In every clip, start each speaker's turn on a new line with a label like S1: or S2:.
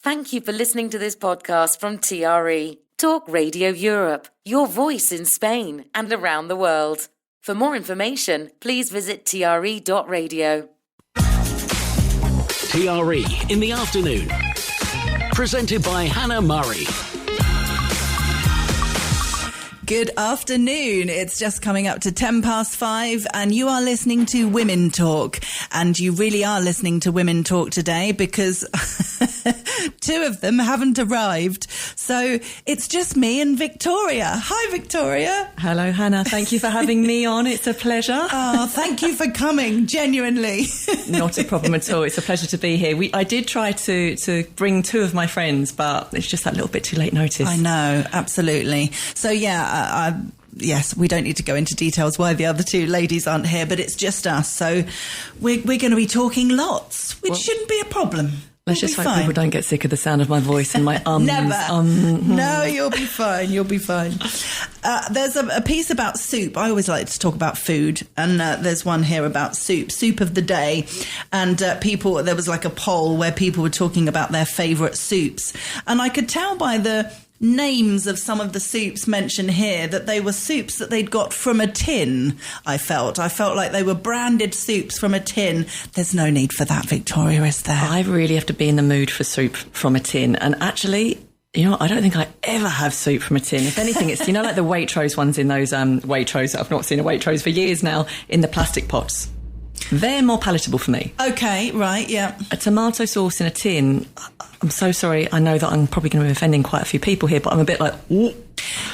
S1: Thank you for listening to this podcast from TRE, Talk Radio Europe, your voice in Spain and around the world. For more information, please visit tre.radio.
S2: TRE in the afternoon. Presented by Hannah Murray.
S3: Good afternoon. It's just coming up to 5:10, and you are listening to Women Talk. And you really are listening to Women Talk today because two of them haven't arrived. So it's just me and Victoria. Hi, Victoria.
S4: Hello, Hannah. Thank you for having me on. It's a pleasure.
S3: Oh, thank you for coming, genuinely.
S4: Not a problem at all. It's a pleasure to be here. I did try to bring two of my friends, but it's just that little bit too late notice.
S3: I know, absolutely. So, yes, we don't need to go into details why the other two ladies aren't here, but it's just us. So we're going to be talking lots, which shouldn't be a problem.
S4: Let's just hope people don't get sick of the sound of my voice and my ums.
S3: Never. No, you'll be fine. You'll be fine. There's a piece about soup. I always like to talk about food, and there's one here about soup of the day. And there was like a poll where people were talking about their favourite soups. And I could tell by the names of some of the soups mentioned here that they were soups that they'd got from a tin. I felt like they were branded soups from a tin. There's no need for that, Victoria, is there?
S4: I really have to be in the mood for soup from a tin. And actually, I don't think I ever have soup from a tin. If anything, it's, like the Waitrose ones in those Waitrose. I've not seen a Waitrose for years now, in the plastic pots. They're more palatable for me.
S3: Okay, right, yeah.
S4: A tomato sauce in a tin, I'm so sorry. I know that I'm probably going to be offending quite a few people here, but I'm a bit like, ooh.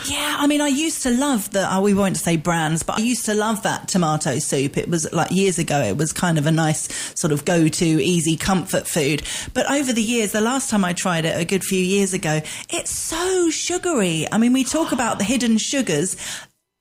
S3: Yeah, I mean, I used to love we won't say brands, but I used to love that tomato soup. It was like years ago, it was kind of a nice sort of go-to, easy comfort food. But over the years, the last time I tried it a good few years ago, it's so sugary. I mean, we talk about the hidden sugars.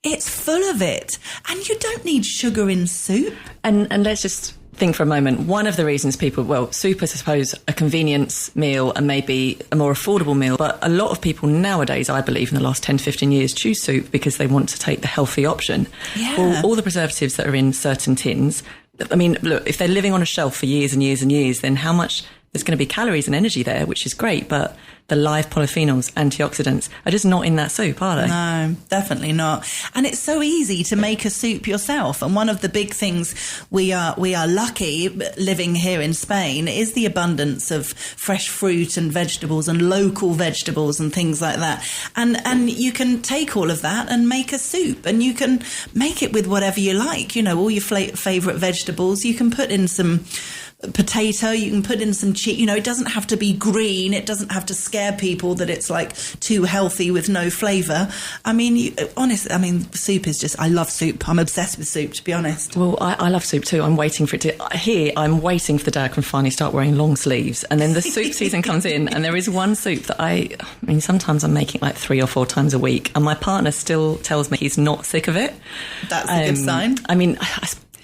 S3: It's full of it. And you don't need sugar in soup.
S4: And let's just think for a moment. One of the reasons soup is, I suppose, a convenience meal and maybe a more affordable meal. But a lot of people nowadays, I believe, in the last 10 to 15 years, choose soup because they want to take the healthy option.
S3: Yeah.
S4: All the preservatives that are in certain tins. I mean, look, if they're living on a shelf for years and years and years, then how much... There's going to be calories and energy there, which is great, but the live polyphenols, antioxidants, are just not in that soup, are they?
S3: No, definitely not. And it's so easy to make a soup yourself. And one of the big things we are lucky living here in Spain is the abundance of fresh fruit and vegetables and local vegetables and things like that. And you can take all of that and make a soup, and you can make it with whatever you like. All your favourite vegetables. You can put in some potato, you can put in some cheese. It doesn't have to be green. It doesn't have to scare people that it's like too healthy with no flavour. I mean, honestly, soup is just, I love soup. I'm obsessed with soup, to be honest.
S4: Well, I love soup too. I'm waiting for it to, I'm waiting for the day I can finally start wearing long sleeves. And then the soup season comes in, and there is one soup that I mean, sometimes I'm making like 3 or 4 times a week, and my partner still tells me he's not sick of it.
S3: That's a good sign.
S4: I mean,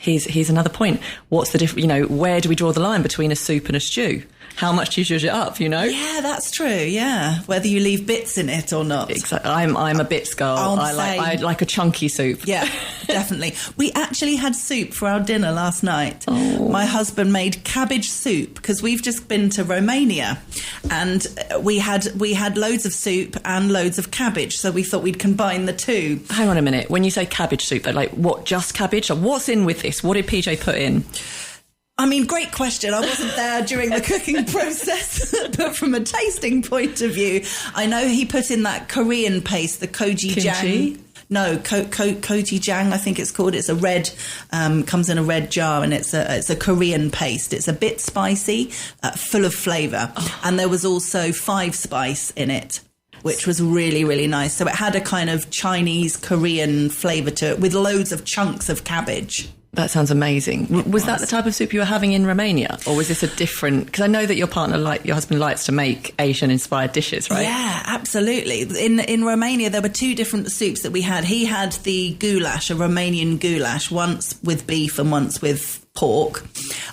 S4: Here's another point. What's the difference? Where do we draw the line between a soup and a stew? How much do you zhuzh it up,
S3: Yeah, that's true, yeah. Whether you leave bits in it or not.
S4: Exactly. I'm a bits girl. I like a chunky soup.
S3: Yeah, definitely. We actually had soup for our dinner last night.
S4: Oh.
S3: My husband made cabbage soup because we've just been to Romania, and we had loads of soup and loads of cabbage, so we thought we'd combine the two.
S4: Hang on a minute. When you say cabbage soup, though, like what, just cabbage? Or what's in with this? What did PJ put in?
S3: I mean, great question. I wasn't there during the cooking process, but from a tasting point of view, I know he put in that Korean paste, the gochujang. No, gochujang, I think it's called. It's a red, comes in a red jar, and it's a Korean paste. It's a bit spicy, full of flavour. Oh. And there was also 5 spice in it, which was really, really nice. So it had a kind of Chinese, Korean flavour to it with loads of chunks of cabbage.
S4: That sounds amazing. Was that the type of soup you were having in Romania? Or was this a different... Because I know that your husband likes to make Asian-inspired dishes, right?
S3: Yeah, absolutely. In Romania, there were 2 different soups that we had. He had the goulash, a Romanian goulash, once with beef and once with pork.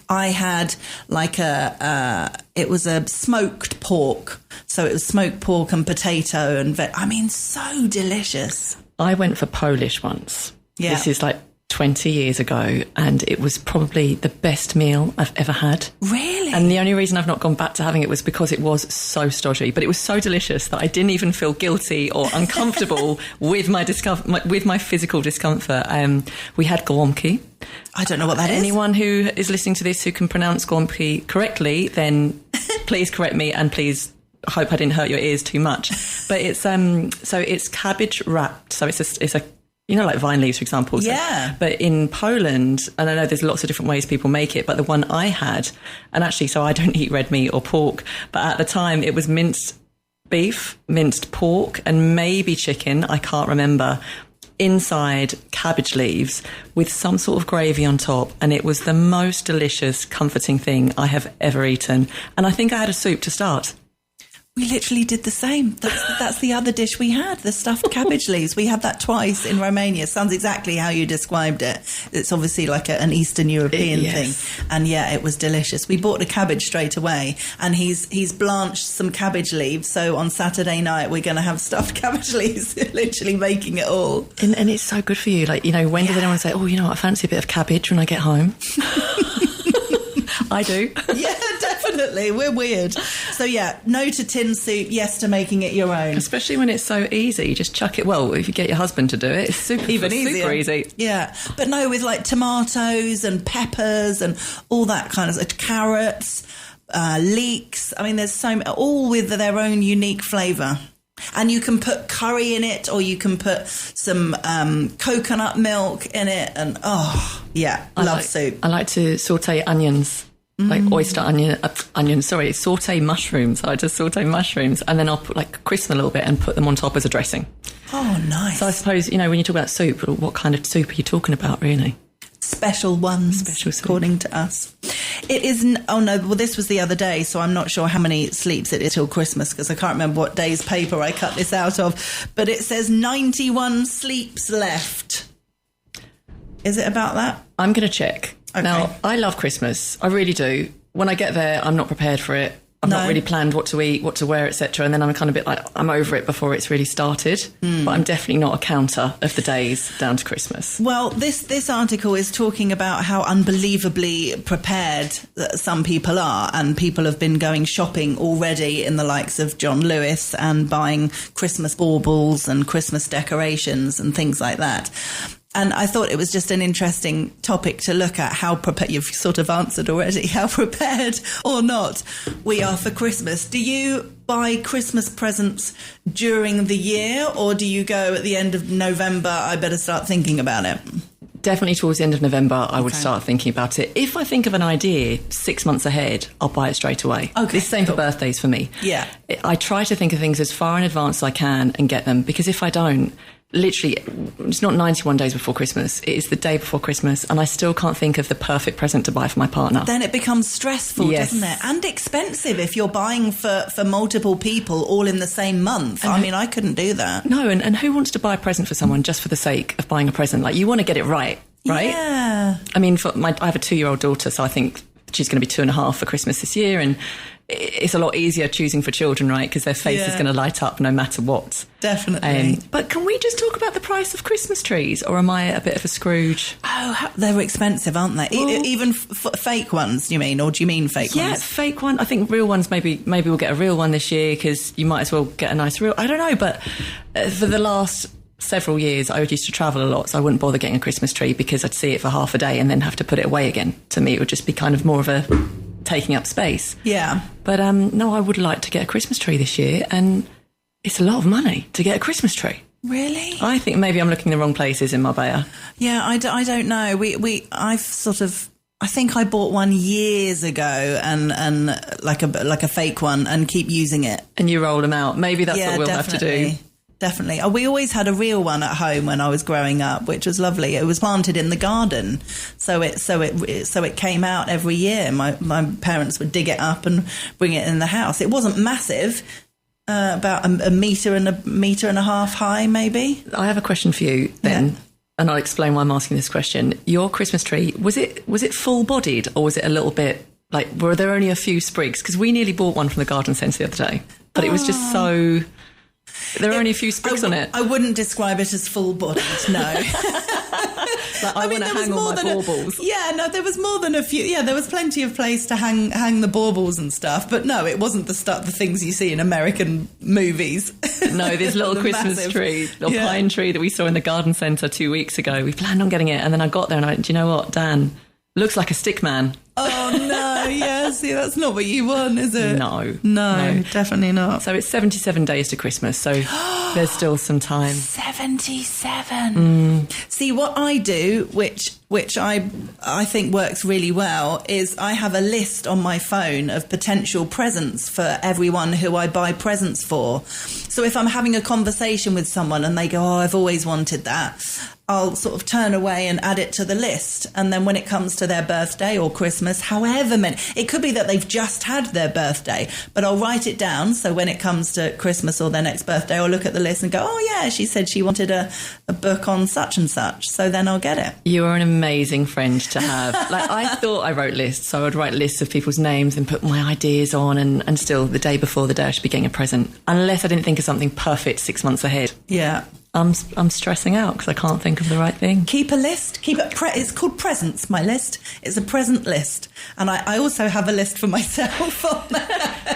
S3: I had like it was a smoked pork. So it was smoked pork and potato and so delicious.
S4: I went for Polish once.
S3: Yeah.
S4: This is like 20 years ago, and it was probably the best meal I've ever had.
S3: Really?
S4: And the only reason I've not gone back to having it was because it was so stodgy, but it was so delicious that I didn't even feel guilty or uncomfortable with my physical discomfort. We had glomki.
S3: I don't know what that is.
S4: Anyone who is listening to this who can pronounce glomki correctly, then please correct me, and please, I hope I didn't hurt your ears too much. But it's so it's cabbage wrapped. So it's a you know, like vine leaves, for example. So,
S3: yeah.
S4: But in Poland, and I know there's lots of different ways people make it, but the one I had, and actually, so I don't eat red meat or pork, but at the time it was minced beef, minced pork, and maybe chicken, I can't remember, inside cabbage leaves with some sort of gravy on top. And it was the most delicious, comforting thing I have ever eaten. And I think I had a soup to start.
S3: We literally did the same. That's the other dish we had, the stuffed cabbage leaves. We had that twice in Romania. Sounds exactly how you described it. It's obviously like an Eastern European thing. And yeah, it was delicious. We bought the cabbage straight away, and he's blanched some cabbage leaves. So on Saturday night, we're going to have stuffed cabbage leaves, literally making it all.
S4: And it's so good for you. Like, you know, when does anyone say, oh, you know what, I fancy a bit of cabbage when I get home? I do.
S3: Yeah, definitely. We're weird. So yeah, no to tin soup, yes to making it your own.
S4: Especially when it's so easy. Just chuck it. Well, if you get your husband to do it, it's super easy.
S3: Yeah. But no, with like tomatoes and peppers and all that kind of carrots, leeks. I mean, there's all with their own unique flavour. And you can put curry in it, or you can put some coconut milk in it. And love soup.
S4: I like to saute onions. Like oyster saute mushrooms. I just saute mushrooms, and then I'll put crisp them a little bit and put them on top as a dressing.
S3: Oh, nice.
S4: So I suppose, you know, when you talk about soup, what kind of soup are you talking about, really?
S3: Special ones, according to us. It isn't. Oh no! Well, this was the other day, so I'm not sure how many sleeps it is till Christmas, because I can't remember what day's paper I cut this out of. But it says 91 sleeps left. Is it about that?
S4: I'm going to check. Okay. Now, I love Christmas. I really do. When I get there, I'm not prepared for it. I've not really planned what to eat, what to wear, etc. And then I'm kind of a bit like, I'm over it before it's really started. But I'm definitely not a counter of the days down to Christmas.
S3: Well, this article is talking about how unbelievably prepared some people are, and people have been going shopping already in the likes of John Lewis and buying Christmas baubles and Christmas decorations and things like that. And I thought it was just an interesting topic to look at, how prepared, you've sort of answered already, how prepared or not we are for Christmas. Do you buy Christmas presents during the year, or do you go at the end of November, I better start thinking about it?
S4: Definitely towards the end of November, I would start thinking about it. If I think of an idea 6 months ahead, I'll buy it straight away.
S3: Okay,
S4: the same for birthdays for me.
S3: Yeah.
S4: I try to think of things as far in advance as I can and get them, because if I don't, literally, it's not 91 days before Christmas. It is the day before Christmas, and I still can't think of the perfect present to buy for my partner.
S3: Then it becomes stressful, doesn't it? And expensive if you're buying for multiple people all in the same month. I mean, I couldn't do that.
S4: No, and who wants to buy a present for someone just for the sake of buying a present? Like, you want to get it right?
S3: Yeah.
S4: I mean, I have a 2-year-old daughter, so I think she's going to be 2.5 for Christmas this year, and it's a lot easier choosing for children, right? Because their face is going to light up no matter what.
S3: Definitely.
S4: But can we just talk about the price of Christmas trees, or am I a bit of a Scrooge?
S3: Oh, they're expensive, aren't they? Well, even fake ones, you mean? Or do you mean fake ones?
S4: Yeah, fake one. I think real ones, maybe we'll get a real one this year, because you might as well get a nice real... I don't know, but for the last several years, I used to travel a lot, so I wouldn't bother getting a Christmas tree, because I'd see it for half a day and then have to put it away again. To me, it would just be kind of more of a taking up space.
S3: Yeah.
S4: But no, I would like to get a Christmas tree this year, and it's a lot of money to get a Christmas tree.
S3: Really?
S4: I think maybe I'm looking in the wrong places in Marbella.
S3: Yeah, I don't know. I think I bought one years ago, and like a fake one, and keep using it.
S4: And you roll them out. Maybe that's what we'll have to do.
S3: Definitely. We always had a real one at home when I was growing up, which was lovely. It was planted in the garden, so it came out every year. My parents would dig it up and bring it in the house. It wasn't massive, about a metre and a half high, maybe.
S4: I have a question for you then, and I'll explain why I'm asking this question. Your Christmas tree, was it full bodied, or was it a little bit like, were there only a few sprigs? Because we nearly bought one from the garden centre the other day, but it was just so... There are only a few sprigs on it.
S3: I wouldn't describe it as full-bodied, no.
S4: Like, I want to hang all my baubles.
S3: There was more than a few. Yeah, there was plenty of place to hang the baubles and stuff. But no, it wasn't the things you see in American movies.
S4: No, this little Christmas tree, pine tree that we saw in the garden centre 2 weeks ago. We planned on getting it, and then I got there and I went, do you know what, Dan? Looks like a stick man.
S3: Oh, no, yeah, see, that's not what you want, is it?
S4: No,
S3: definitely not.
S4: So it's 77 days to Christmas, so there's still some time.
S3: 77. See, what I do, which I think works really well, is I have a list on my phone of potential presents for everyone who I buy presents for. So if I'm having a conversation with someone and they go, oh, I've always wanted that, I'll sort of turn away and add it to the list. And then when it comes to their birthday or Christmas, however many, it could be that they've just had their birthday, but I'll write it down. So when it comes to Christmas or their next birthday, I'll look at the list and go, oh yeah, she said she wanted a book on such and such. So then I'll get it.
S4: You are an amazing friend to have. Like, I thought I wrote lists. So I would write lists of people's names and put my ideas on, and still the day before the day I should be getting a present. Unless I didn't think of something perfect 6 months ahead.
S3: Yeah.
S4: I'm stressing out because I can't think of the right thing.
S3: Keep a list. It's called presents, my list. It's a present list. And I also have a list for myself on there.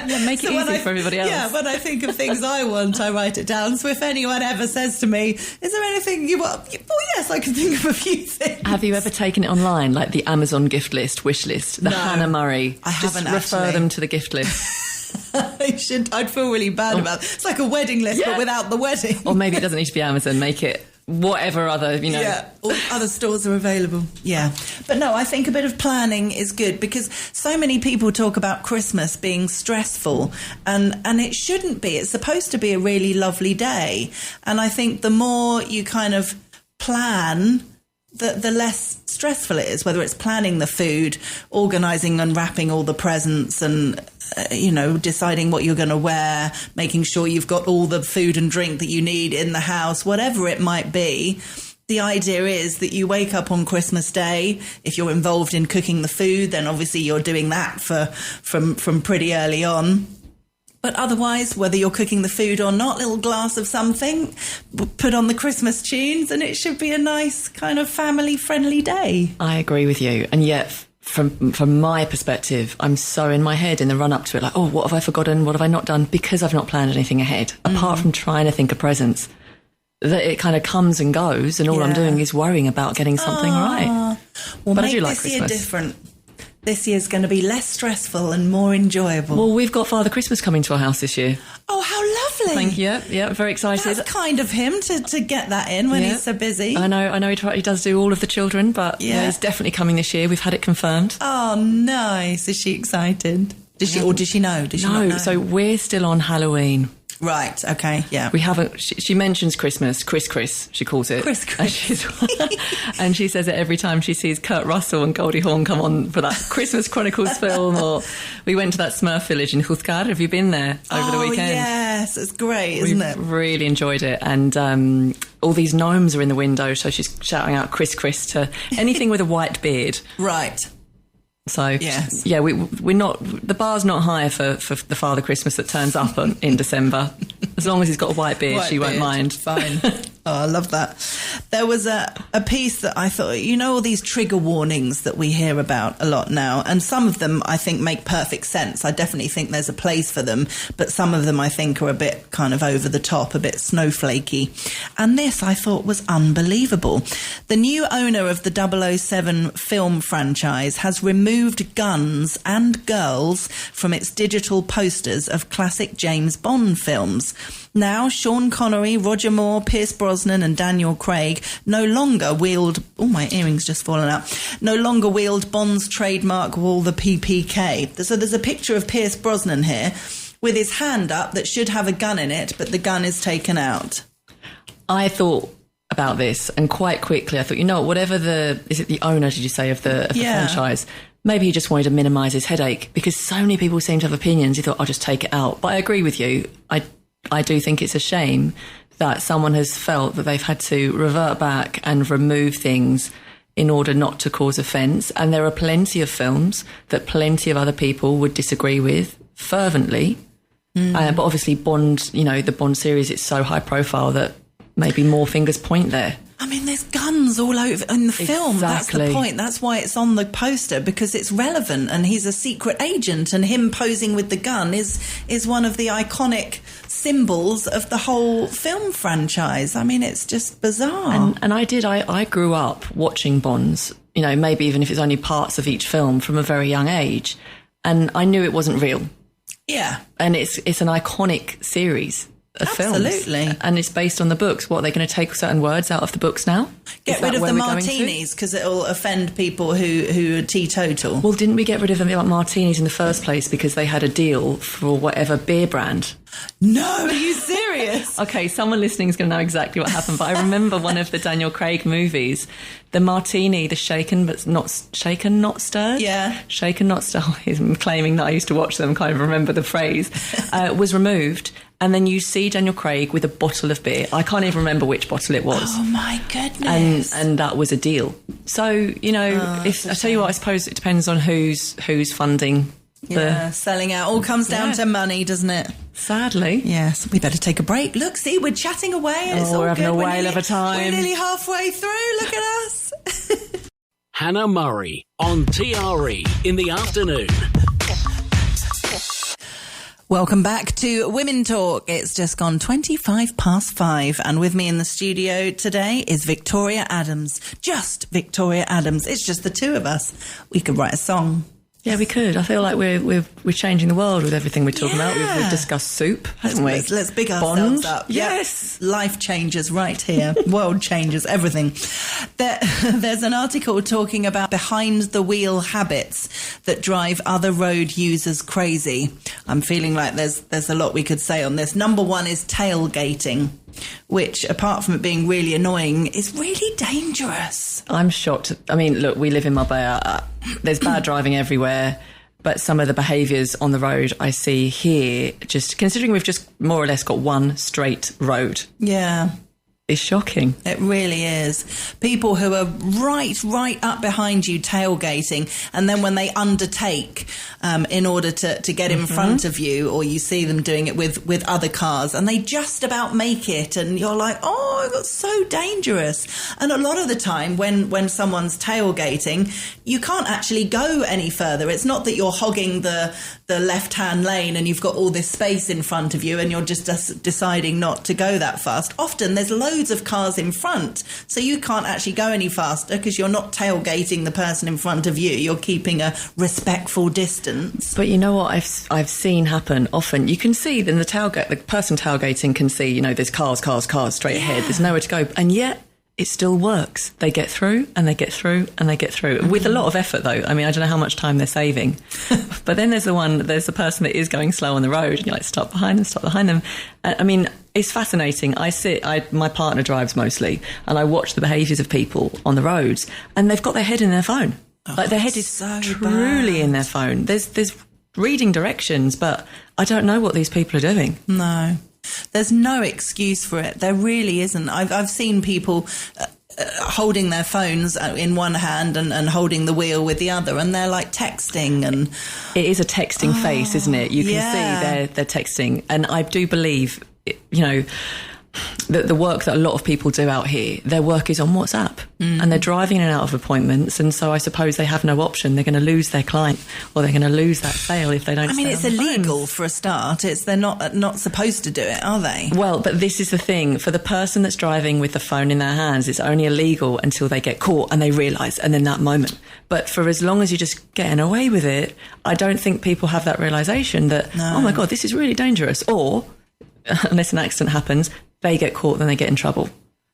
S4: Yeah, make it easy for everybody else.
S3: Yeah, when I think of things I want, I write it down. So if anyone ever says to me, is there anything you want? Well, yes, I can think of a few things.
S4: Have you ever taken it online, like the Amazon gift list, wish list, the Hannah Murray?
S3: I haven't
S4: Just refer
S3: actually.
S4: them to the gift list.
S3: I should. I'd feel really bad about it. It's like a wedding list, but without the wedding.
S4: Or maybe it doesn't need to be Amazon. Make it whatever other,
S3: Yeah, all other stores are available. Yeah. But no, I think a bit of planning is good because so many people talk about Christmas being stressful and it shouldn't be. It's supposed to be a really lovely day. And I think the more you kind of plan, the less stressful it is, whether it's planning the food, organising and wrapping all the presents and, deciding what you're going to wear, making sure you've got all the food and drink that you need in the house, whatever it might be. The idea is that you wake up on Christmas Day. If you're involved in cooking the food, then obviously you're doing that from pretty early on. But otherwise, whether you're cooking the food or not, little glass of something, put on the Christmas tunes, and it should be a nice kind of family-friendly day.
S4: I agree with you. And yet, from my perspective, I'm so in my head in the run-up to it, like, oh, what have I forgotten? What have I not done? Because I've not planned anything ahead, apart from trying to think of presents. That it kind of comes and goes, and all I'm doing is worrying about getting something right.
S3: Well,
S4: but
S3: make
S4: I do like
S3: this
S4: Christmas.
S3: year different. This year's going to be less stressful and more enjoyable.
S4: Well, we've got Father Christmas coming to our house this year.
S3: Oh, how lovely.
S4: Thank you. Yeah, very excited.
S3: That's kind of him to get that in when he's so busy.
S4: I know he does do all of the children, but he's definitely coming this year. We've had it confirmed.
S3: Oh, nice. Is she excited? Does she know? Does she not know?
S4: So we're still on Halloween.
S3: Right, okay, yeah.
S4: We haven't... She mentions Christmas. Chris, she calls it.
S3: Chris.
S4: And she says it every time she sees Kurt Russell and Goldie Hawn come on for that Christmas Chronicles film. Or we went to that Smurf village in Juthgar. Have you been there over the weekend?
S3: Yes, it's great, isn't it?
S4: We've really enjoyed it. And all these gnomes are in the window, so she's shouting out Chris to anything with a white beard.
S3: Right.
S4: So,
S3: yes.
S4: Yeah, we're not... The bar's not higher for the Father Christmas that turns up in December. As long as he's got a white beard, she won't mind.
S3: Fine. Oh, I love that. There was a piece that I thought, all these trigger warnings that we hear about a lot now, and some of them I think make perfect sense. I definitely think there's a place for them, but some of them I think are a bit kind of over the top, a bit snowflakey. And this I thought was unbelievable. The new owner of the 007 film franchise has removed guns and girls from its digital posters of classic James Bond films. Now, Sean Connery, Roger Moore, Pierce Brosnan and Daniel Craig no longer wield... Oh, my earring's just fallen out. No longer wield Bond's trademark Wall the PPK. So there's a picture of Pierce Brosnan here with his hand up that should have a gun in it, but the gun is taken out.
S4: I thought about this, and quite quickly I thought, whatever is it the owner, did you say, of the franchise? Maybe he just wanted to minimise his headache, because so many people seem to have opinions. He thought, I'll just take it out. But I agree with you. I do think it's a shame that someone has felt that they've had to revert back and remove things in order not to cause offence. And there are plenty of films that plenty of other people would disagree with fervently. But obviously Bond, the Bond series, it's so high profile that maybe more fingers point there.
S3: I mean, there's guns all over in the film. That's the
S4: Exactly.
S3: point. That's why it's on the poster, because it's relevant, and he's a secret agent, and him posing with the gun is one of the iconic symbols of the whole film franchise. I mean, it's just bizarre.
S4: And I grew up watching Bonds, you know, maybe even if it's only parts of each film from a very young age. And I knew it wasn't real.
S3: Yeah.
S4: And it's an iconic series of films.
S3: Absolutely.
S4: And it's based on the books. What, are they going to take certain words out of the books now?
S3: Get
S4: Is that
S3: rid of
S4: where
S3: the
S4: we're going to?
S3: martinis because it'll offend people who are teetotal.
S4: Well, didn't we get rid of the martinis in the first place because they had a deal for whatever beer brand?
S3: No, are you serious?
S4: Okay, someone listening is going to know exactly what happened, but I remember one of the Daniel Craig movies, the martini, the shaken not stirred?
S3: Yeah.
S4: Shaken, not stirred. I'm claiming that I used to watch them, kind of remember the phrase, was removed. And then you see Daniel Craig with a bottle of beer. I can't even remember which bottle it was.
S3: Oh, my goodness.
S4: And that was a deal. So, you know, if I tell you what, I suppose it depends on who's funding
S3: selling out. All comes down to money, doesn't it?
S4: Sadly.
S3: Yes, we better take a break. Look, see, we're chatting away. And it's all
S4: we're having
S3: good.
S4: a
S3: We're
S4: whale
S3: nearly-
S4: of a time.
S3: We're nearly halfway through. Look at us.
S2: Hannah Murray on TRE in the afternoon.
S3: Welcome back to Women Talk. It's just gone 5:25, and with me in the studio today is Victoria Adams. Just Victoria Adams. It's just the two of us. We could write a song.
S4: Yeah, we could. I feel like we're changing the world with everything we're talking about.
S3: Yeah.
S4: We've discussed soup, haven't we?
S3: Let's big ourselves
S4: Bond.
S3: up.
S4: Yes.
S3: Yep. Life changes right here. World changes, everything. There's an article talking about behind the wheel habits that drive other road users crazy. I'm feeling like there's a lot we could say on this. Number one is tailgating, which, apart from it being really annoying, is really dangerous.
S4: I'm shocked. I mean, look, we live in Marbella. There's bad driving everywhere, but some of the behaviours on the road I see here, just considering we've just more or less got one straight road,
S3: Yeah.
S4: is shocking.
S3: It really is. People who are right up behind you tailgating, and then when they undertake in order to get in front of you, or you see them doing it with other cars, and they just about make it, and you're like, oh, that's so dangerous. And a lot of the time when someone's tailgating, you can't actually go any further. It's not that you're hogging the left-hand lane and you've got all this space in front of you and you're just deciding not to go that fast. Often there's loads of cars in front, so you can't actually go any faster because you're not tailgating the person in front of you. You're keeping a respectful distance.
S4: But you know what I've seen happen often? You can see then the person tailgating can see, you know, there's cars straight ahead. There's nowhere to go. And yet it still works. They get through and they get through and they get through with a lot of effort, though. I mean, I don't know how much time they're saving. But then there's the person that is going slow on the road, and you're like, stop behind them. I mean, it's fascinating. My partner drives mostly, and I watch the behaviours of people on the roads, and they've got their head in their phone. Like their head is
S3: so
S4: truly
S3: bad.
S4: in their phone. There's reading directions, but I don't know what these people are doing.
S3: No. There's no excuse for it. There really isn't. I've seen people holding their phones in one hand and holding the wheel with the other, and they're like texting. And
S4: it is a texting face, isn't it? You can see they're texting, and I do believe, you know, the work that a lot of people do out here, their work is on WhatsApp, and they're driving in and out of appointments, and so I suppose they have no option. They're going to lose their client, or they're going to lose that sale if they don't.
S3: I mean,
S4: stay
S3: it's
S4: on the
S3: illegal
S4: phones.
S3: for a start. They're not supposed to do it, are they?
S4: Well, but this is the thing. For the person that's driving with the phone in their hands, it's only illegal until they get caught and they realise, and in that moment. But for as long as you're just getting away with it, I don't think people have that realisation that, oh my God, this is really dangerous. Or, unless an accident happens, they get caught, then they get in trouble.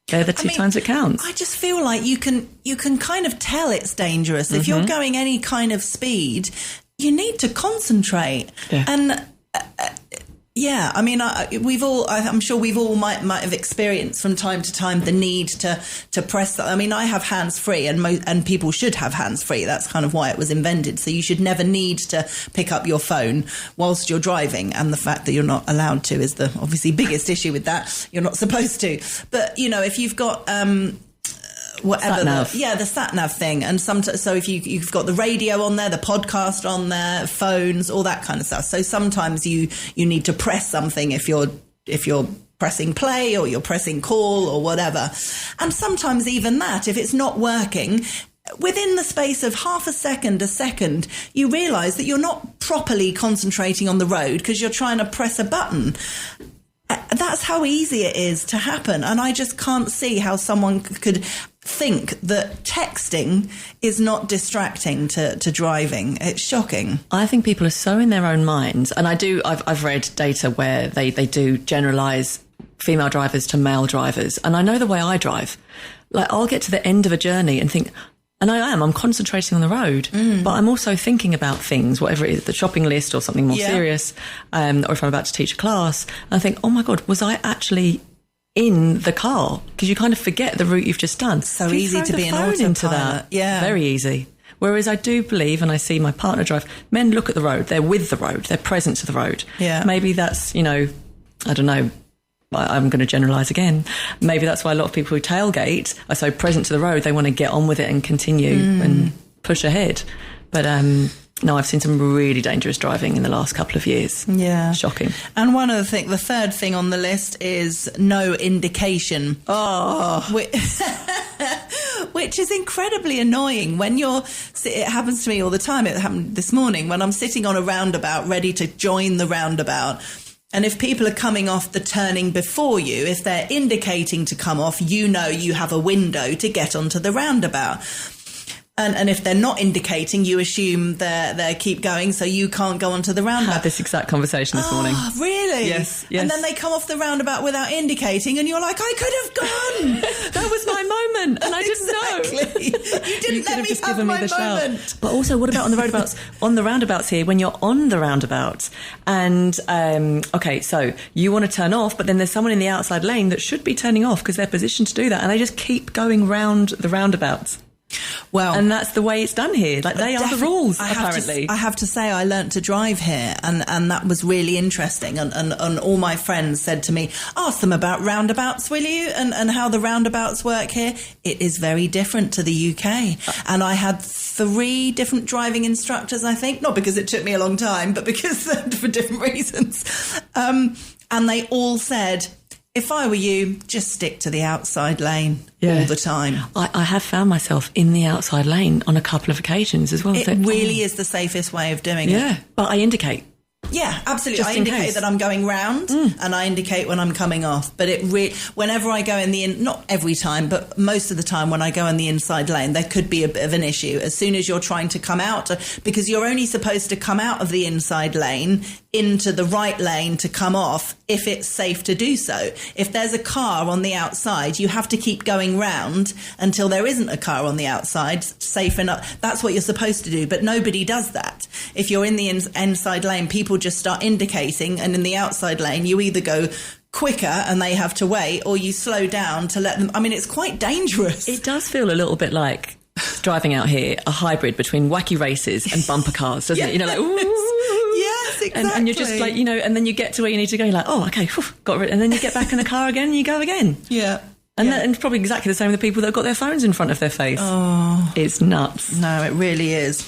S4: They're the two times it counts.
S3: I just feel like you can kind of tell it's dangerous. If you're going any kind of speed, you need to concentrate.
S4: Yeah.
S3: And yeah, I mean, I'm sure we've all might have experienced from time to time the need to press that. I mean, I have hands free, and people should have hands free. That's kind of why it was invented. So you should never need to pick up your phone whilst you're driving. And the fact that you're not allowed to is the obviously biggest issue with that. You're not supposed to. But you know, if you've got whatever
S4: Sat-nav.
S3: the sat-nav thing, and so if you've got the radio on there, the podcast on there, phones, all that kind of stuff. So sometimes you need to press something if you're if you're pressing play or you're pressing call or whatever. And sometimes even that, if it's not working, within the space of half a second, you realise that you're not properly concentrating on the road because you're trying to press a button. That's how easy it is to happen. And I just can't see how someone could think that texting is not distracting to driving. It's shocking.
S4: I think people are so in their own minds. And I've read data where they do generalise female drivers to male drivers. And I know the way I drive. Like, I'll get to the end of a journey and think, and I'm concentrating on the road, but I'm also thinking about things, whatever it is, the shopping list or something more serious, or if I'm about to teach a class, and I think, oh my God, was I actually in the car? Because you kind of forget the route you've just done.
S3: So easy to be an autopilot.
S4: Into that. Yeah. Very easy. Whereas I do believe, and I see my partner drive, men look at the road, they're with the road, they're present to the road. Yeah. Maybe that's, I don't know, I'm going to generalise again. Maybe that's why a lot of people who tailgate are so present to the road. They want to get on with it and continue and push ahead. But no, I've seen some really dangerous driving in the last couple of years. Yeah. Shocking.
S3: And the third thing on the list is no indication. Oh. Which is incredibly annoying when it happens to me all the time. It happened this morning when I'm sitting on a roundabout ready to join the roundabout. And if people are coming off the turning before you, if they're indicating to come off, you have a window to get onto the roundabout. And if they're not indicating, you assume they keep going, so you can't go onto the roundabout.
S4: I had this exact conversation this morning.
S3: Oh, really?
S4: Yes.
S3: And then they come off the roundabout without indicating, and you're like, I could have gone.
S4: That was my moment, and I didn't know.
S3: You didn't let me have my moment.
S4: Shout. But also, what about on the roundabouts? On the roundabouts here, when you're on the roundabout, and okay, so you want to turn off, but then there's someone in the outside lane that should be turning off because they're positioned to do that, and they just keep going round the roundabouts. Well, and that's the way it's done here. Like, they are the rules, apparently.
S3: I have to say, I learnt to drive here, and that was really interesting. And all my friends said to me, ask them about roundabouts, will you? And how the roundabouts work here. It is very different to the UK. And I had 3 different driving instructors, I think. Not because it took me a long time, but because for different reasons. And they all said, if I were you, just stick to the outside lane all the time.
S4: I have found myself in the outside lane on a couple of occasions as well.
S3: It really is the safest way of doing it.
S4: Yeah, but I indicate.
S3: Yeah, absolutely. I indicate that I'm going round and I indicate when I'm coming off. But whenever I go in not every time, but most of the time when I go in the inside lane, there could be a bit of an issue. As soon as you're trying to come out, because you're only supposed to come out of the inside lane into the right lane to come off if it's safe to do so. If there's a car on the outside, you have to keep going round until there isn't a car on the outside, safe enough. That's what you're supposed to do, but nobody does that. If you're in the inside lane, people just start indicating, and in the outside lane, you either go quicker and they have to wait, or you slow down to let them. I mean, it's quite dangerous.
S4: It does feel a little bit like driving out here, a hybrid between wacky races and bumper cars, doesn't it? Like, ooh.
S3: Yes, exactly.
S4: And you're just like, and then you get to where you need to go, you're like, oh, okay, got rid. And then you get back in the car again and you go again.
S3: Yeah.
S4: And it's probably exactly the same with the people that have got their phones in front of their face. Oh. It's nuts.
S3: No, it really is.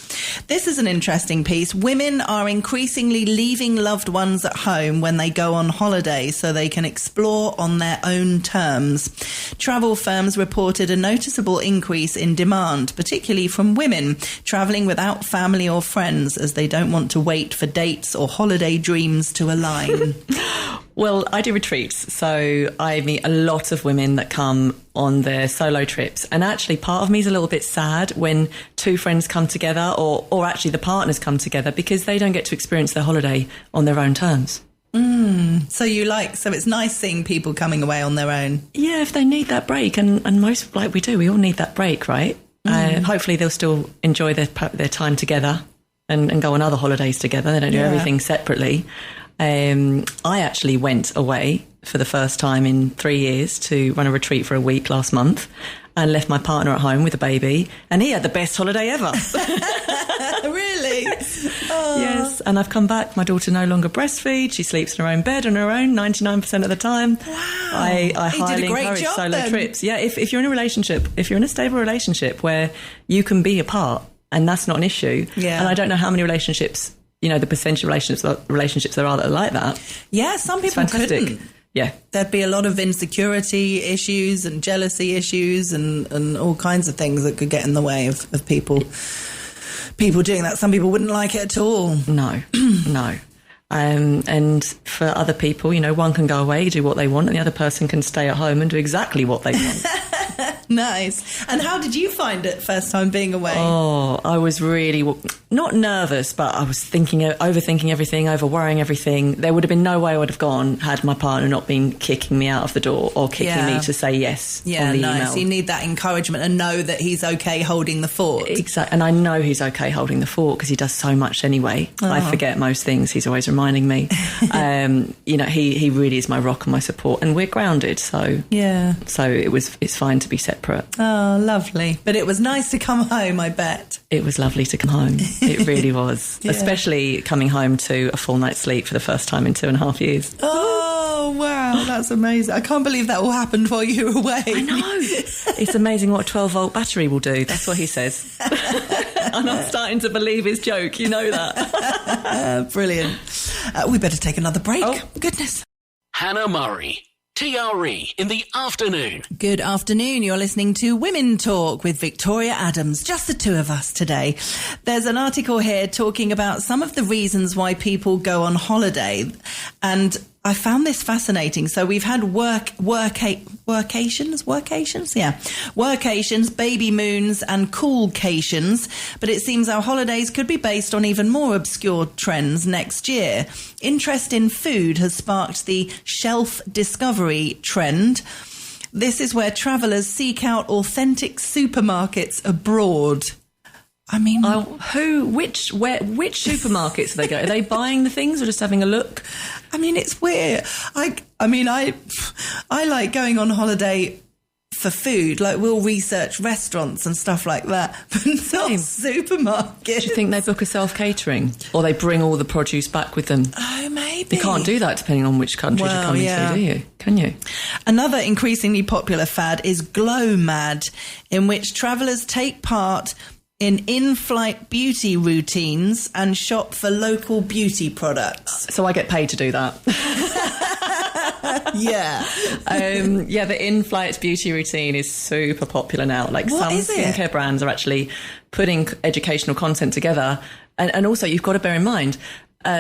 S3: This is an interesting piece. Women are increasingly leaving loved ones at home when they go on holiday so they can explore on their own terms. Travel firms reported a noticeable increase in demand, particularly from women travelling without family or friends, as they don't want to wait for dates or holiday dreams to align.
S4: Well, I do retreats, so I meet a lot of women that come on their solo trips. And actually, part of me is a little bit sad when 2 friends come together or actually the partners come together because they don't get to experience their holiday on their own terms.
S3: So it's nice seeing people coming away on their own.
S4: Yeah, if they need that break. And most, like we do, we all need that break, right? Hopefully they'll still enjoy their time together and go on other holidays together. They don't do everything separately. I actually went away for the first time in 3 years to run a retreat for a week last month and left my partner at home with a baby, and he had the best holiday ever.
S3: Really? Oh.
S4: Yes, and I've come back. My daughter no longer breastfeeds. She sleeps in her own bed on her own 99% of the time.
S3: Wow.
S4: I highly encourage solo trips. Yeah, if you're in a relationship, if you're in a stable relationship where you can be apart and that's not an issue, and I don't know how many relationships, the percentage of relationships there are that are like that.
S3: Yeah, some people couldn't.
S4: Yeah.
S3: There'd be a lot of insecurity issues and jealousy issues and all kinds of things that could get in the way of people doing that. Some people wouldn't like it at all.
S4: No, no. And for other people, you know, one can go away, do what they want, and the other person can stay at home and do exactly what they want.
S3: Nice. And how did you find it first time being away?
S4: Oh, I was really not nervous, but I was overthinking everything, over-worrying everything. There would have been no way I would have gone had my partner not been kicking me out of the door or kicking me to say yes on the email.
S3: You need that encouragement and know that he's okay holding the fort.
S4: Exactly. And I know he's okay holding the fort because he does so much anyway. Oh. I forget most things. He's always reminding me. You know, he really is my rock and my support, and we're grounded. So it's fine to be separate.
S3: Oh, lovely. But it was nice to come home, I bet.
S4: It was lovely to come home. It really was. Yeah. Especially coming home to a full night's sleep for the first time in 2.5 years.
S3: Oh, wow. That's amazing. I can't believe that all happened while you were away.
S4: I know. It's amazing what a 12-volt battery will do. That's what he says. And I'm starting to believe his joke. You know that.
S3: Brilliant. We better take another break. Oh, goodness.
S2: Hannah Murray. TRE in the afternoon.
S3: Good afternoon. You're listening to Women Talk with Victoria Adams. Just the two of us today. There's an article here talking about some of the reasons why people go on holiday. And I found this fascinating. So we've had workations, baby moons and coolcations. But it seems our holidays could be based on even more obscure trends next year. Interest in food has sparked the shelf discovery trend. This is where travellers seek out authentic supermarkets abroad. I mean,
S4: which supermarkets do they go? Are they buying the things or just having a look?
S3: I mean, it's weird. I like going on holiday for food. Like, we'll research restaurants and stuff like that, but not supermarkets.
S4: Do you think they book a self-catering, or they bring all the produce back with them?
S3: Oh, maybe.
S4: You can't do that depending on which country you're coming to, do you? Can you?
S3: Another increasingly popular fad is Glow Mad, in which travellers take part in-flight beauty routines and shop for local beauty products.
S4: So I get paid to do that.
S3: Yeah.
S4: The in-flight beauty routine is super popular now. Like, some skincare brands are actually putting educational content together. And also, you've got to bear in mind,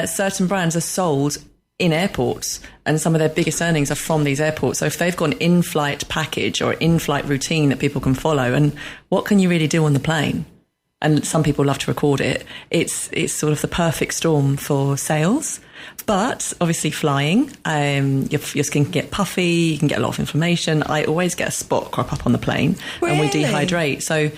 S4: certain brands are sold in airports, and some of their biggest earnings are from these airports. So if they've got an in-flight package or an in-flight routine that people can follow, and what can you really do on the plane? And some people love to record it. It's sort of the perfect storm for sales. But obviously flying, your skin can get puffy, you can get a lot of inflammation. I always get a spot crop up on the plane. Really? And we dehydrate. So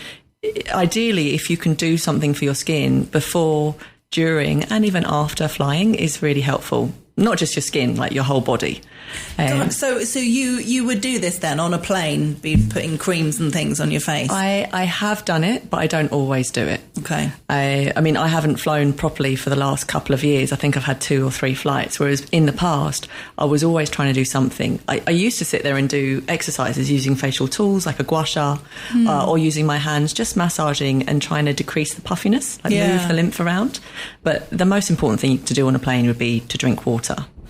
S4: ideally, if you can do something for your skin before, during and even after flying, is really helpful. Not just your skin, like your whole body.
S3: So you would do this then on a plane, be putting creams and things on your face?
S4: I have done it, but I don't always do it.
S3: Okay.
S4: I mean, I haven't flown properly for the last couple of years. I think I've had 2 or 3 flights, whereas in the past, I was always trying to do something. I used to sit there and do exercises using facial tools like a gua sha, or using my hands, just massaging and trying to decrease the puffiness, move the lymph around. But the most important thing to do on a plane would be to drink water.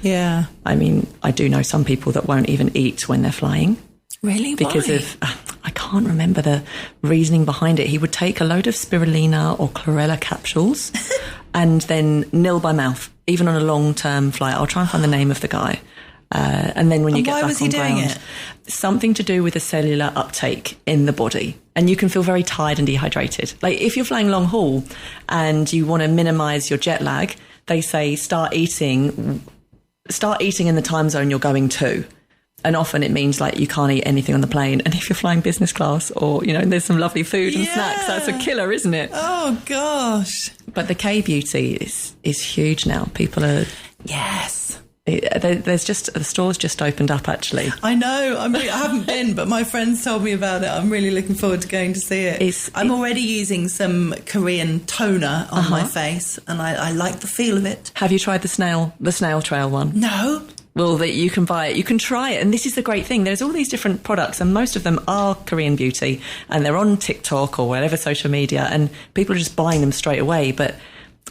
S3: Yeah.
S4: I mean, I do know some people that won't even eat when they're flying.
S3: Really?
S4: Because
S3: Why?
S4: I can't remember the reasoning behind it. He would take a load of spirulina or chlorella capsules and then nil by mouth, even on a long-term flight. I'll try and find the name of the guy. And then when you get back on ground... Why was he doing it? Something to do with the cellular uptake in the body. And you can feel very tired and dehydrated. Like, if you're flying long haul and you want to minimise your jet lag, they say start eating in the time zone you're going to. And often it means, like, you can't eat anything on the plane. And if you're flying business class or, you know, there's some lovely food and snacks, that's a killer, isn't it?
S3: Oh, gosh.
S4: But the K-beauty is huge now. People are...
S3: Yes.
S4: There's just... The store's just opened up, actually.
S3: I know. I haven't been, but my friends told me about it. I'm really looking forward to going to see it. I'm already using some Korean toner on my face, and I like the feel of it.
S4: Have you tried the snail trail one?
S3: No.
S4: Well, you can buy it. You can try it. And this is the great thing. There's all these different products, and most of them are Korean beauty, and they're on TikTok or whatever social media, and people are just buying them straight away. But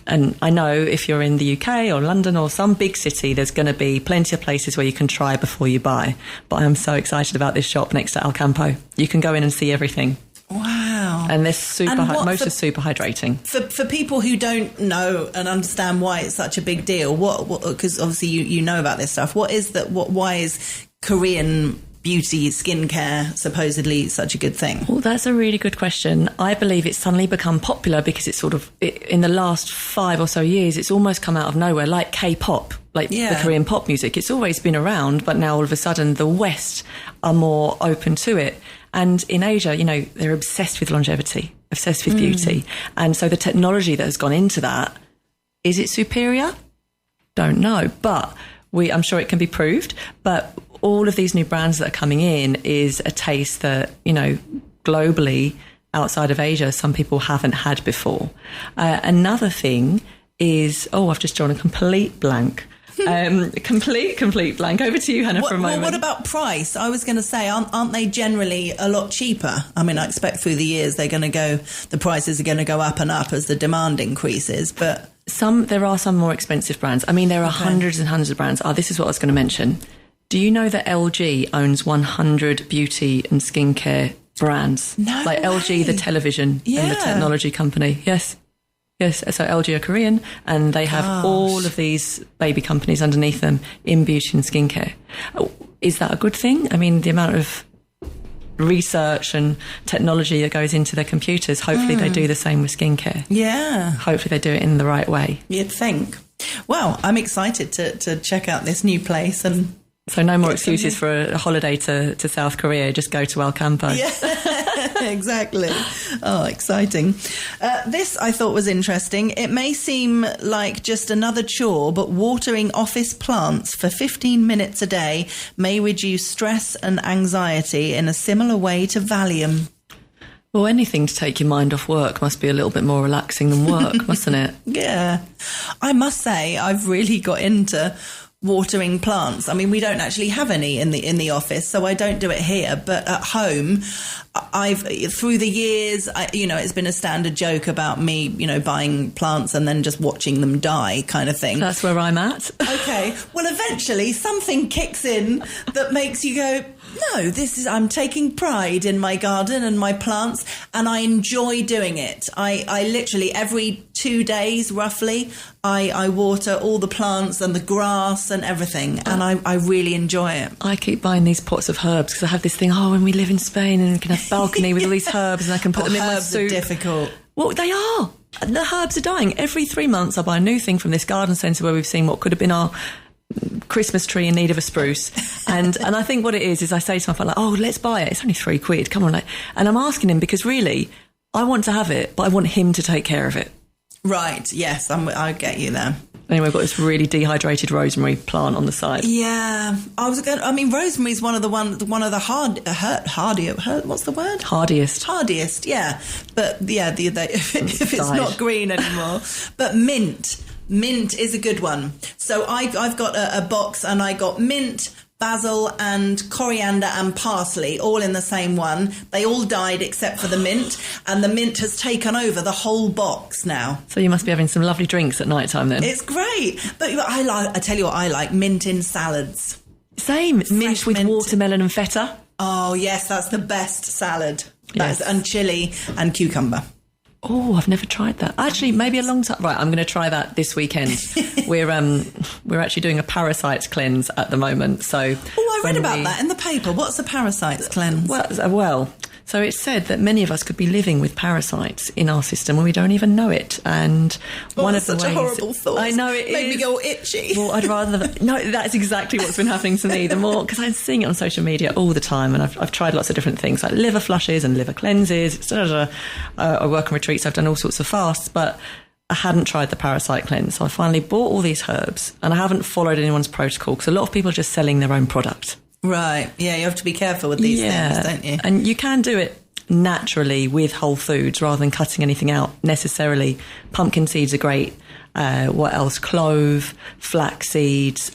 S4: And I know if you're in the UK or London or some big city, there's going to be plenty of places where you can try before you buy. But I'm so excited about this shop next to Alcampo. You can go in and see everything.
S3: Wow.
S4: And they're most are super hydrating.
S3: For people who don't know and understand why it's such a big deal, what because obviously you know about this stuff, why is Korean beauty skincare supposedly such a good thing?
S4: Well, that's a really good question. I believe it's suddenly become popular because it's in the last 5 or so years, it's almost come out of nowhere, like K-pop, like the Korean pop music. It's always been around, but now all of a sudden the West are more open to it. And in Asia, they're obsessed with longevity, obsessed with beauty. And so the technology that has gone into that, is it superior? Don't know. But I'm sure it can be proved. But all of these new brands that are coming in is a taste that, globally, outside of Asia, some people haven't had before. Another thing is, I've just drawn a complete blank. Complete blank. Over to you, Hannah, for a moment.
S3: Well, what about price? I was going to say, aren't they generally a lot cheaper? I mean, I expect through the years the prices are going to go up and up as the demand increases, but...
S4: There are some more expensive brands. I mean, there are hundreds and hundreds of brands. This is what I was going to mention. Do you know that LG owns 100 beauty and skincare brands?
S3: No
S4: Like
S3: way.
S4: LG, the television and the technology company. Yes. So LG are Korean, and they have all of these baby companies underneath them in beauty and skincare. Is that a good thing? I mean, the amount of research and technology that goes into their computers, hopefully they do the same with skincare.
S3: Yeah.
S4: Hopefully they do it in the right way.
S3: You'd think. Well, I'm excited to check out this new place and...
S4: So no more excuses for a holiday to South Korea. Just go to Alcampo.
S3: Yeah, exactly. Oh, exciting. This I thought was interesting. It may seem like just another chore, but watering office plants for 15 minutes a day may reduce stress and anxiety in a similar way to Valium.
S4: Well, anything to take your mind off work must be a little bit more relaxing than work, mustn't it?
S3: Yeah. I must say, I've really got into watering plants. I mean, we don't actually have any in the office, so I don't do it here. But at home, through the years, it's been a standard joke about me, buying plants and then just watching them die, kind of thing.
S4: That's where I'm at.
S3: Okay. Well, eventually something kicks in that makes you go, no, I'm taking pride in my garden and my plants, and I enjoy doing it. I literally every 2 days, roughly, I water all the plants and the grass and everything, and I really enjoy it.
S4: I keep buying these pots of herbs because I have this thing, when we live in Spain and we can have a balcony with all these herbs and I can put them in my soup.
S3: Herbs are difficult.
S4: Well, they are. The herbs are dying. Every 3 months I buy a new thing from this garden centre where we've seen what could have been our Christmas tree in need of a spruce. And I think what it is I say to my friend, let's buy it. It's only £3. Come on. And I'm asking him because really, I want to have it, but I want him to take care of it.
S3: Right. Yes, I get you there.
S4: Anyway, I've got this really dehydrated rosemary plant on the side.
S3: Yeah, rosemary is one of the hardier. What's the word? Hardiest. Yeah, but yeah, if it's not green anymore. But mint is a good one. So I've got a box, and I got mint, basil and coriander and parsley all in the same one. They all died except for the mint, and the mint has taken over the whole box now.
S4: So you must be having some lovely drinks at night time then.
S3: It's great. But I tell you what I like, mint in salads.
S4: Same. Mint with watermelon and feta.
S3: Oh yes, that's the best salad.
S4: Yes.
S3: And chili and cucumber.
S4: Oh, I've never tried that. Actually, maybe a long time. Right, I'm going to try that this weekend. We're actually doing a parasites cleanse at the moment. So,
S3: I read about that in the paper. What's a parasites cleanse?
S4: Well, so it's said that many of us could be living with parasites in our system and we don't even know it. And one of the ways,
S3: such a horrible thought.
S4: I know it
S3: Made me go all itchy.
S4: Well, I'd rather no. That's exactly what's been happening to me. The more because I'm seeing it on social media all the time, and I've tried lots of different things like liver flushes and liver cleanses. I work on retreats. I've done all sorts of fasts, but I hadn't tried the parasite cleanse. So I finally bought all these herbs, and I haven't followed anyone's protocol because a lot of people are just selling their own product.
S3: Right. Yeah, you have to be careful with these things, don't you?
S4: And you can do it naturally with whole foods rather than cutting anything out necessarily. Pumpkin seeds are great. What else? Clove, flax seeds,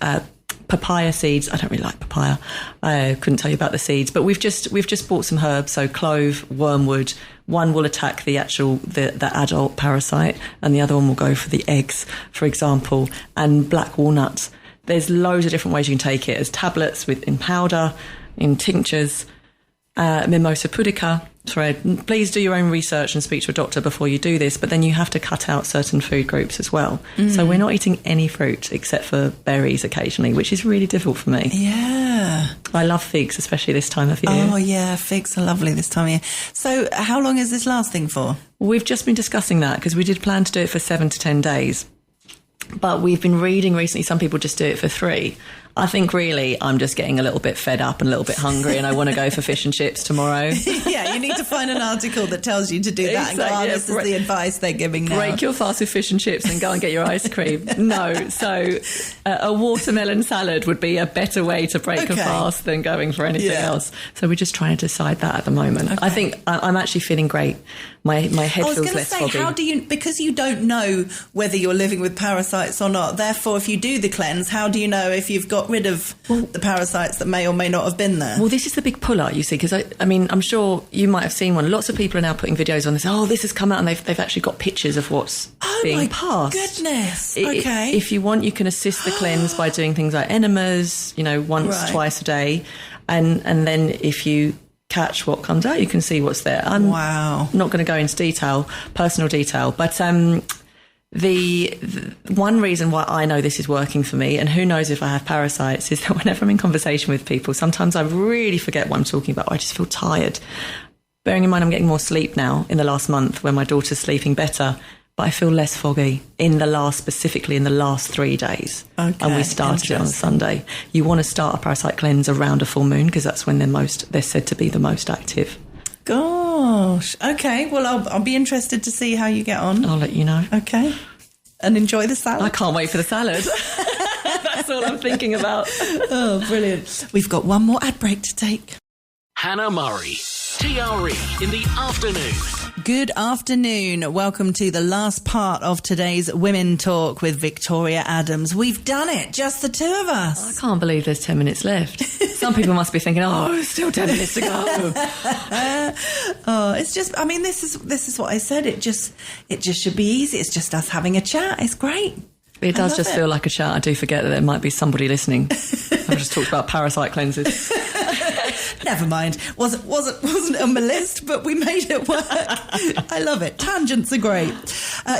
S4: papaya seeds. I don't really like papaya. I couldn't tell you about the seeds, but we've just bought some herbs. So clove, wormwood, one will attack the adult parasite, and the other one will go for the eggs, for example. And black walnut, there's loads of different ways you can take it, as tablets, in powder, in tinctures. Mimosa pudica thread. Please do your own research and speak to a doctor before you do this, but then you have to cut out certain food groups as well. So we're not eating any fruit except for berries occasionally, which is really difficult for me.
S3: Yeah.
S4: I love figs, especially this time of year.
S3: Oh, yeah, figs are lovely this time of year. So how long is this lasting for?
S4: We've just been discussing that because we did plan to do it for 7 to 10 days. But we've been reading recently, some people just do it for 3. I think really I'm just getting a little bit fed up and a little bit hungry and I want to go for fish and chips tomorrow.
S3: Yeah, you need to find an article that tells you to do that and go, oh, this is the advice they're giving now.
S4: Break your fast with fish and chips and go and get your ice cream. No, so a watermelon salad would be a better way to break a fast than going for anything else. So we're just trying to decide that at the moment. I think I'm actually feeling great. My head feels less foggy.
S3: How do you, because you don't know whether you're living with parasites or not, therefore if you do the cleanse, how do you know if you've got rid of the parasites that may or may not have been there?
S4: Well, this is the big puller, you see, because I mean, I'm sure you might have seen one. Lots of people are now putting videos on this. Oh, this has come out, and they've actually got pictures of what's being passed.
S3: Oh, my goodness. Okay.
S4: If you want, you can assist the cleanse by doing things like enemas, once, twice a day. And then if you catch what comes out, you can see what's there. I'm not going to go into personal detail, but the one reason why I know this is working for me, and who knows if I have parasites, is that whenever I'm in conversation with people, sometimes I really forget what I'm talking about. I just feel tired. Bearing in mind I'm getting more sleep now in the last month when my daughter's sleeping better, but I feel less foggy specifically in the last 3 days. Okay, and we started it on Sunday. You want to start a parasite cleanse around a full moon because that's when they're said to be the most active.
S3: Gosh. Okay. Well, I'll be interested to see how you get on.
S4: I'll let you know.
S3: Okay. And enjoy the salad.
S4: I can't wait for the salad. That's all I'm thinking about.
S3: Oh, brilliant. We've got one more ad break to take.
S2: Hannah Murray, TRE in the afternoon.
S3: Good afternoon. Welcome to the last part of today's Women Talk with Victoria Adams. We've done it, just the two of us.
S4: I can't believe there's 10 minutes left. Some people must be thinking, there's still 10 minutes to go.
S3: It's just, I mean, this is what I said. It just should be easy. It's just us having a chat. It's great.
S4: It does just feel like a chat. I do forget that there might be somebody listening. I just talked about parasite cleanses.
S3: Never mind. Wasn't on my list, but we made it work. I love it. Tangents are great.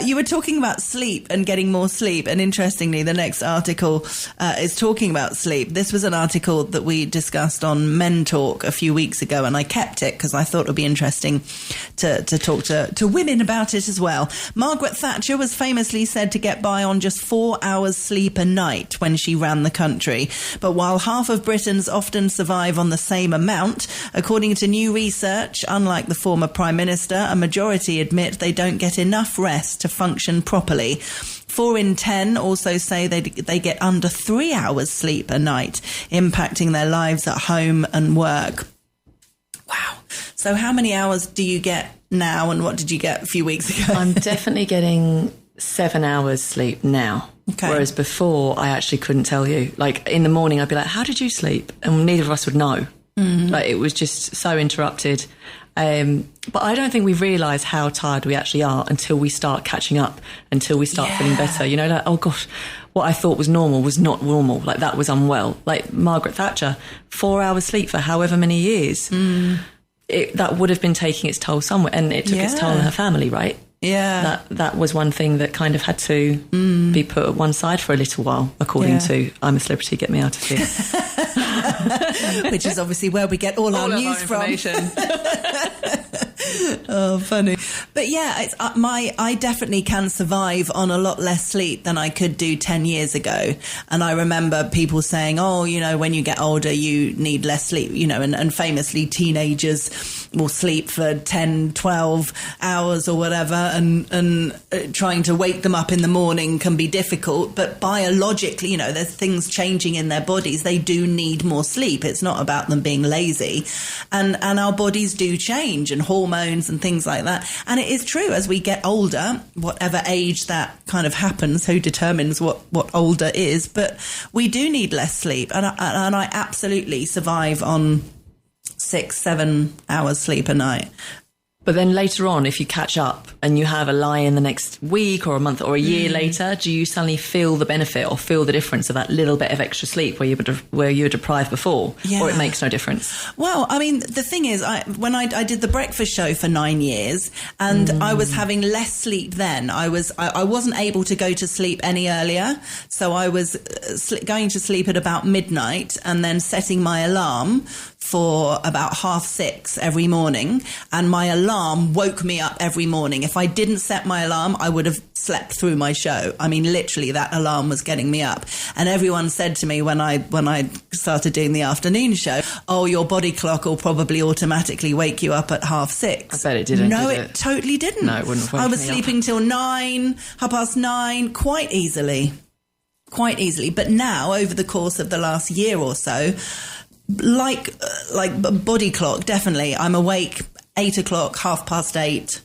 S3: You were talking about sleep and getting more sleep, and interestingly, the next article is talking about sleep. This was an article that we discussed on Men Talk a few weeks ago, and I kept it because I thought it would be interesting to talk to women about it as well. Margaret Thatcher was famously said to get by on just 4 hours sleep a night when she ran the country. But while half of Britons often survive on the same amount, according to new research, unlike the former Prime Minister, a majority admit they don't get enough rest to function properly. 4 in 10 also say they get under 3 hours sleep a night, impacting their lives at home and work. Wow. So how many hours do you get now, and what did you get a few weeks ago?
S4: I'm definitely getting 7 hours sleep now. Okay. Whereas before, I actually couldn't tell you. Like, in the morning, I'd be like, how did you sleep? And neither of us would know. Mm-hmm. Like, it was just so interrupted. But I don't think we realise how tired we actually are until we start catching up, until we start feeling better. Like, oh gosh, what I thought was normal was not normal. Like, that was unwell. Like Margaret Thatcher, 4 hours sleep for however many years. That would have been taking its toll somewhere, and it took its toll on her family, right? Yeah. That was one thing that kind of had to be put at one side for a little while, according to I'm a Celebrity, Get Me Out of Here.
S3: Which is obviously where we get all our news from. Oh, funny. But yeah, it's, I definitely can survive on a lot less sleep than I could do 10 years ago. And I remember people saying, when you get older, you need less sleep, and famously teenagers will sleep for 10, 12 hours or whatever, and trying to wake them up in the morning can be difficult. But biologically, there's things changing in their bodies. They do need more sleep. It's not about them being lazy. And our bodies do change, and hormones and things like that. And it is true, as we get older, whatever age that kind of happens, who determines what older is, but we do need less sleep. And I absolutely survive on 6-7 hours sleep a night.
S4: But then later on, if you catch up and you have a lie-in the next week or a month or a year later, do you suddenly feel the benefit or feel the difference of that little bit of extra sleep where you were deprived before?
S3: Yeah.
S4: Or it makes no difference?
S3: Well, I mean, the thing is, when I did the breakfast show for 9 years, and I was having less sleep then. I wasn't able to go to sleep any earlier, so I was going to sleep at about midnight and then setting my alarm for about 6:30 every morning, and my alarm woke me up every morning. If I didn't set my alarm, I would have slept through my show. I mean, literally, that alarm was getting me up. And everyone said to me when I started doing the afternoon show, "Oh, your body clock will probably automatically wake you up at 6:30.
S4: I bet it didn't.
S3: No,
S4: did
S3: it totally didn't.
S4: No, it wouldn't have woken
S3: I was
S4: me up.
S3: sleeping till 9, 9:30, quite easily. But now, over the course of the last year or so, like body clock, definitely, I'm awake 8 o'clock, 8:30,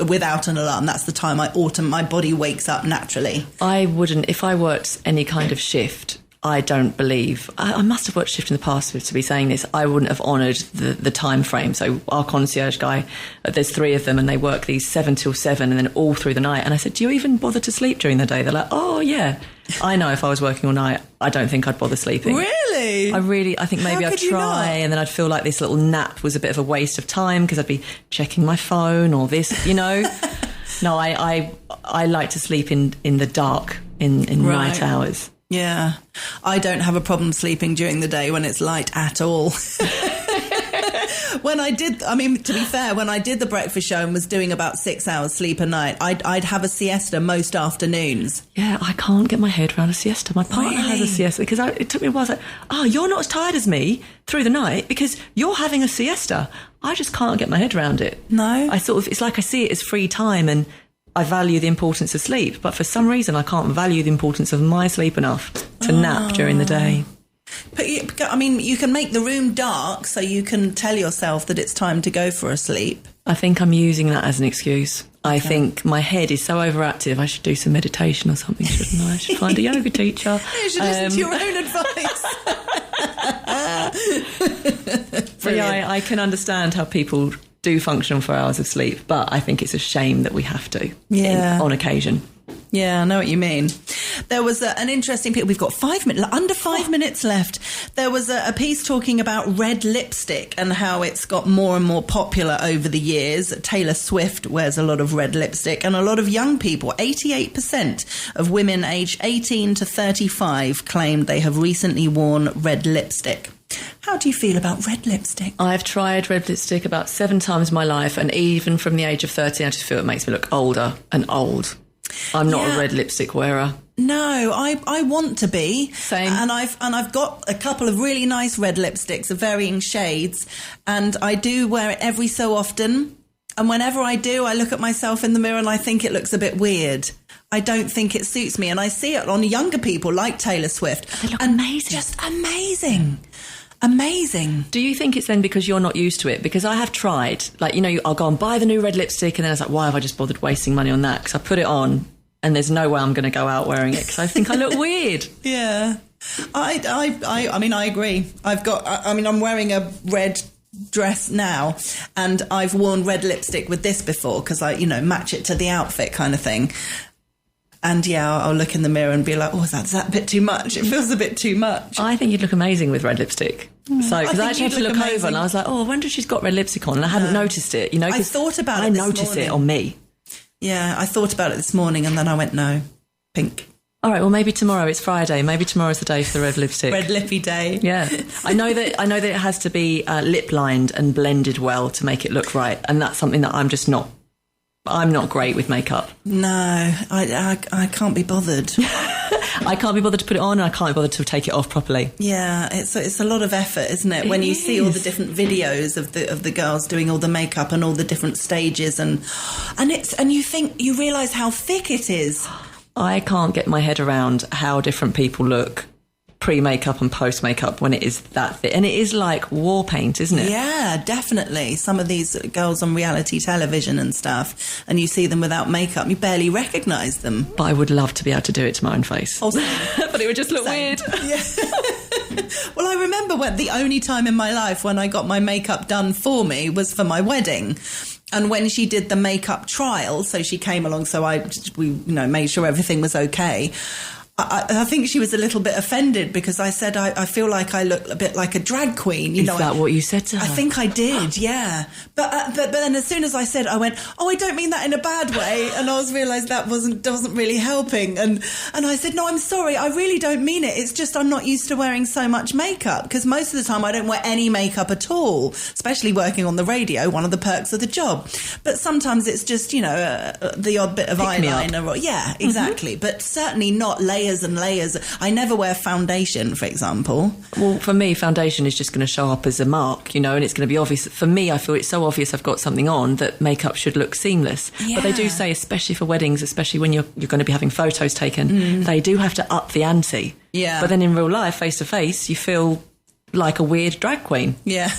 S3: without an alarm. That's the time my body wakes up naturally.
S4: I wouldn't, if I worked any kind of shift, I don't believe, I must have worked shift in the past to be saying this, I wouldn't have honoured the time frame. So our concierge guy, there's 3 of them and they work these 7 till 7 and then all through the night. And I said, do you even bother to sleep during the day? They're like, oh yeah. I know if I was working all night, I don't think I'd bother sleeping.
S3: Really?
S4: I think maybe I'd try and then I'd feel like this little nap was a bit of a waste of time because I'd be checking my phone or this, you know. No, I like to sleep in the dark, in night hours.
S3: Yeah, I don't have a problem sleeping during the day when it's light at all. To be fair, when I did the breakfast show and was doing about 6 hours sleep a night, I'd have a siesta most afternoons.
S4: Yeah, I can't get my head around a siesta. My partner
S3: Really?
S4: has a siesta because it took me a while. I was like, oh, you're not as tired as me through the night because you're having a siesta. I just can't get my head around it.
S3: No?
S4: It's like I see it as free time and I value the importance of sleep, but for some reason I can't value the importance of my sleep enough to nap during the day.
S3: But you can make the room dark so you can tell yourself that it's time to go for a sleep.
S4: I think I'm using that as an excuse. I think my head is so overactive. I should do some meditation or something, shouldn't I? I should find a yoga teacher.
S3: You should listen to your own advice.
S4: So yeah, I can understand how people do function on 4 hours of sleep, but I think it's a shame that we have to on occasion.
S3: Yeah, I know what you mean. There was an interesting piece. We've got under 5 minutes left. There was a piece talking about red lipstick and how it's got more and more popular over the years. Taylor Swift wears a lot of red lipstick, and a lot of young people, 88% of women aged 18 to 35 claimed they have recently worn red lipstick. How do you feel about red lipstick?
S4: I've tried red lipstick about 7 times in my life, and even from the age of 13, I just feel it makes me look older and old. I'm not a red lipstick wearer.
S3: No, I want to be.
S4: Same.
S3: And I've got a couple of really nice red lipsticks of varying shades, and I do wear it every so often. And whenever I do, I look at myself in the mirror and I think it looks a bit weird. I don't think it suits me, and I see it on younger people like Taylor Swift.
S4: They look amazing.
S3: Just amazing. Amazing.
S4: Do you think it's then because you're not used to it? Because I have tried, I'll go and buy the new red lipstick and then I was like, why have I just bothered wasting money on that? Because I put it on and there's no way I'm going to go out wearing it because I think I look weird.
S3: Yeah. I agree. I'm wearing a red dress now and I've worn red lipstick with this before because I, match it to the outfit kind of thing. And yeah, I'll look in the mirror and be like, oh, is that a bit too much? It feels a bit too much.
S4: I think you'd look amazing with red lipstick. Because I actually had to look over and I was like, oh, I wonder if she's got red lipstick on. And I hadn't noticed it,
S3: I thought about it this morning.
S4: I noticed it on me.
S3: Yeah, I thought about it this morning and then I went, no, pink.
S4: All right, well, maybe tomorrow. It's Friday. Maybe tomorrow's the day for the red lipstick.
S3: Red lippy day.
S4: Yeah. I know that it has to be lip-lined and blended well to make it look right. And that's something that I'm not great with makeup.
S3: No, I can't be bothered.
S4: I can't be bothered to put it on and I can't be bothered to take it off properly.
S3: Yeah, it's a lot of effort, isn't it? When you see all the different videos of the girls doing all the makeup and all the different stages and you realise how thick it is.
S4: I can't get my head around how different people look pre-makeup and post-makeup when it is that thick. And it is like war paint, isn't it?
S3: Yeah, definitely. Some of these girls on reality television and stuff, and you see them without makeup, you barely recognise them.
S4: But I would love to be able to do it to my own face.
S3: Also,
S4: but it would just look weird.
S3: Yeah. Well, I remember the only time in my life when I got my makeup done for me was for my wedding. And when she did the makeup trial, so she came along, so we made sure everything was okay. I think she was a little bit offended because I said, I feel like I look a bit like a drag queen.
S4: Is that what you said to her?
S3: I think I did, yeah. But then as soon as I said, I went, I don't mean that in a bad way. And I realised that wasn't really helping. And I said, no, I'm sorry. I really don't mean it. It's just I'm not used to wearing so much makeup because most of the time I don't wear any makeup at all, especially working on the radio, one of the perks of the job. But sometimes it's just, the odd bit of eyeliner. Yeah, exactly. But certainly not layers and layers. I never wear foundation, for example.
S4: Well, for me, foundation is just going to show up as a mark, and it's going to be obvious. For me, I feel it's so obvious I've got something on that makeup should look seamless. Yeah. But they do say, especially for weddings, especially when you're going to be having photos taken, they do have to up the ante.
S3: Yeah.
S4: But then in real life, face to face, you feel like a weird drag queen.
S3: Yeah.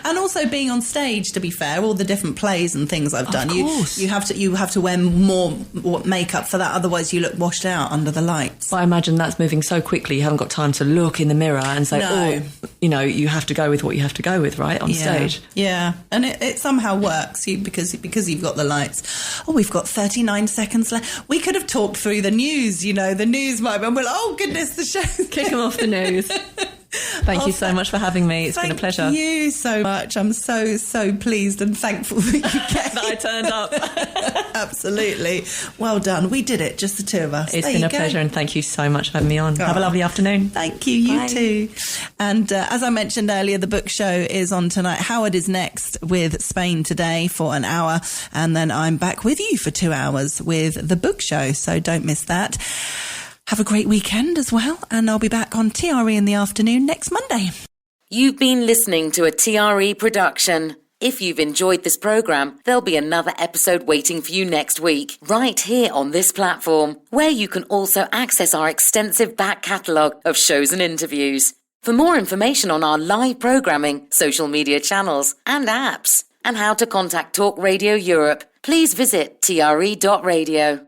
S3: And also being on stage, to be fair, all the different plays and things I've done, you have to wear more makeup for that, otherwise you look washed out under the lights.
S4: But I imagine that's moving so quickly, you haven't got time to look in the mirror and say, you have to go with what you have to go with, right, on stage.
S3: Yeah, and it somehow works because you've got the lights. Oh, we've got 39 seconds left. We could have talked through the news, the news might be, oh goodness, the show's
S4: kick them off the news. Thank you so much for having me. It's been a pleasure.
S3: Thank you so much. I'm so pleased and thankful that you came.
S4: That I turned up.
S3: Absolutely. Well done. We did it, just the two of us.
S4: It's been a pleasure, and thank you so much for having me on. Have a lovely afternoon.
S3: Thank you. You too. And as I mentioned earlier, the book show is on tonight. Howard is next with Spain Today for an hour, and then I'm back with you for 2 hours with the book show, so don't miss that. Have a great weekend as well, and I'll be back on TRE in the afternoon next Monday.
S1: You've been listening to a TRE production. If you've enjoyed this programme, there'll be another episode waiting for you next week, right here on this platform, where you can also access our extensive back catalogue of shows and interviews. For more information on our live programming, social media channels and apps, and how to contact Talk Radio Europe, please visit tre.radio.